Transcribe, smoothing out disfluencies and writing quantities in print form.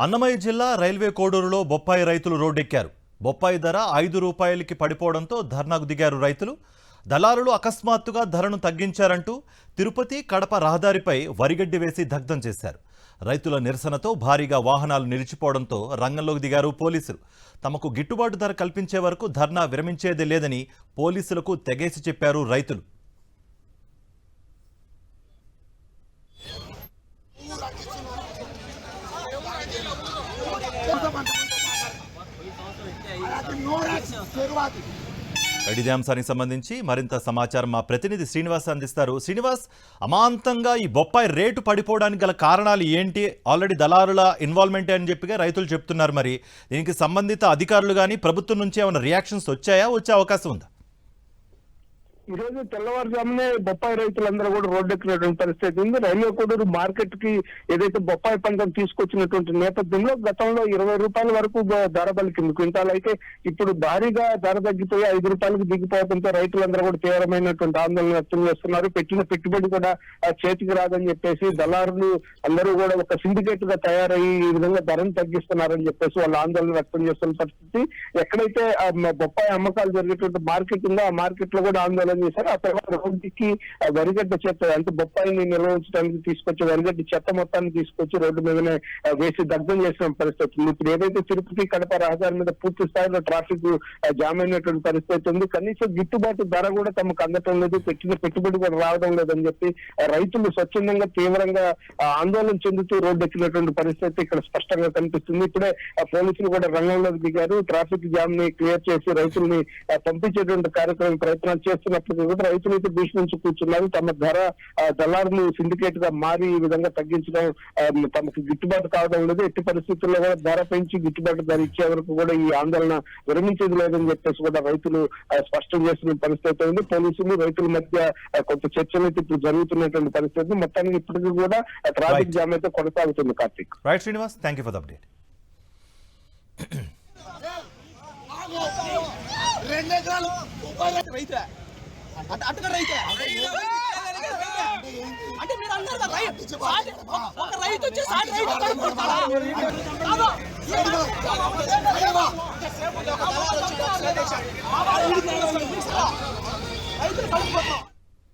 అన్నమయ్య జిల్లా రైల్వే కోడూరులో బొప్పాయి రైతులు రోడ్డెక్కారు. బొప్పాయి ధర 5 రూపాయలకి పడిపోవడంతో ధర్నాకు దిగారు రైతులు. దళారులు అకస్మాత్తుగా ధరను తగ్గించారంటూ తిరుపతి కడప రహదారిపై వరిగడ్డి వేసి దగ్ధం చేశారు. రైతుల నిరసనతో భారీగా వాహనాలు నిలిచిపోవడంతో రంగంలోకి దిగారు పోలీసులు. తమకు గిట్టుబాటు ధర కల్పించే వరకు ధర్నా విరమించేదే లేదని పోలీసులకు తెగేసి చెప్పారు రైతులు. ఇదే అంశానికి సంబంధించి మరింత సమాచారం మా ప్రతినిధి శ్రీనివాస్ అందిస్తారు. శ్రీనివాస్, అమాంతంగా ఈ బొప్పాయి రేటు పడిపోవడానికి గల కారణాలు ఏంటి? ఆల్రెడీ దళారుల ఇన్వాల్వ్మెంట్ అని చెప్పిగా రైతులు చెప్తున్నారు. మరి దీనికి సంబంధిత అధికారులు కానీ ప్రభుత్వం నుంచి ఏమైనా రియాక్షన్స్ వచ్చే అవకాశం ఉందా? ఈ రోజు తెల్లవారుజామునే బొప్పాయి రైతులందరూ కూడా రోడ్డెక్కినటువంటి పరిస్థితి ఉంది. రైల్వే కోడూరు మార్కెట్ కి ఏదైతే బొప్పాయి పంటం తీసుకొచ్చినటువంటి నేపథ్యంలో గతంలో 20 రూపాయల వరకు ధర పలికింది క్వింటాల్. అయితే ఇప్పుడు భారీగా ధర తగ్గిపోయి 5 రూపాయలకు దిగిపోవడంతో రైతులందరూ కూడా తీవ్రమైనటువంటి ఆందోళన వ్యక్తం చేస్తున్నారు. పెట్టిన పెట్టుబడి కూడా చేతికి రాదని చెప్పేసి దళారులు అందరూ కూడా ఒక సిండికేట్ గా తయారయ్యి ఈ విధంగా ధరను తగ్గిస్తున్నారని చెప్పేసి వాళ్ళు ఆందోళన వ్యక్తం చేస్తున్న పరిస్థితి. ఎక్కడైతే బొప్పాయి అమ్మకాలు జరిగేటువంటి మార్కెట్ ఉందో ఆ మార్కెట్ లో కూడా ఆందోళన చేశారు. ఆ తర్వాత రోడ్డుకి వరిగడ్డ చెత్త అంటే బొప్పాయిని నిల్వ ఉంచడానికి తీసుకొచ్చి వరిగడ్డ చెత్త మొత్తాన్ని తీసుకొచ్చి రోడ్డు మీదనే వేసి దగ్ధం చేసిన పరిస్థితి ఉంది. ఇప్పుడు ఏదైతే తిరుపతి కడప రహదారి మీద పూర్తి స్థాయిలో ట్రాఫిక్ జామ్ అయినటువంటి పరిస్థితి ఉంది. కనీసం గిట్టుబాటు ధర కూడా తమకు అందటం లేదు, పెట్టిన పెట్టుబడి కూడా రావడం లేదని చెప్పి రైతులు స్వచ్ఛందంగా తీవ్రంగా ఆందోళన చెందుతూ రోడ్డు ఎక్కినటువంటి పరిస్థితి ఇక్కడ స్పష్టంగా కనిపిస్తుంది. ఇప్పుడే పోలీసులు కూడా రంగంలోకి దిగారు. ట్రాఫిక్ జామ్ ని క్లియర్ చేసి రైతుల్ని పంపించేటువంటి కార్యక్రమం ప్రయత్నాలు చేస్తున్నప్పుడు కూడా రైతులు అయితే భీష్మించి కూర్చున్నారు. తమ ధర దళారులు సిండికేట్ గా మారి ఈ విధంగా తగ్గించడం తమకు గిట్టుబాటు కావడం లేదు. ఎట్టి పరిస్థితుల్లో కూడా ధర పెంచి గిట్టుబాటు ధర ఇచ్చే వరకు కూడా ఈ ఆందోళన విరమించేది లేదని చెప్పేసి కూడా రైతులు స్పష్టం చేస్తున్న పరిస్థితి ఉంది. పోలీసులు రైతుల మధ్య కొంత చర్చలు అయితే ఇప్పుడు జరుగుతున్నటువంటి పరిస్థితి. మొత్తానికి ఇప్పటికీ కూడా ట్రాఫిక్ జామ్ అయితే కొనసాగుతుంది. Karthik. Right Srinivas, thank you for the update. అటుగా రైతే అంటే మీరు అన్నారు ఒక రైతు వచ్చి సాటి రైతు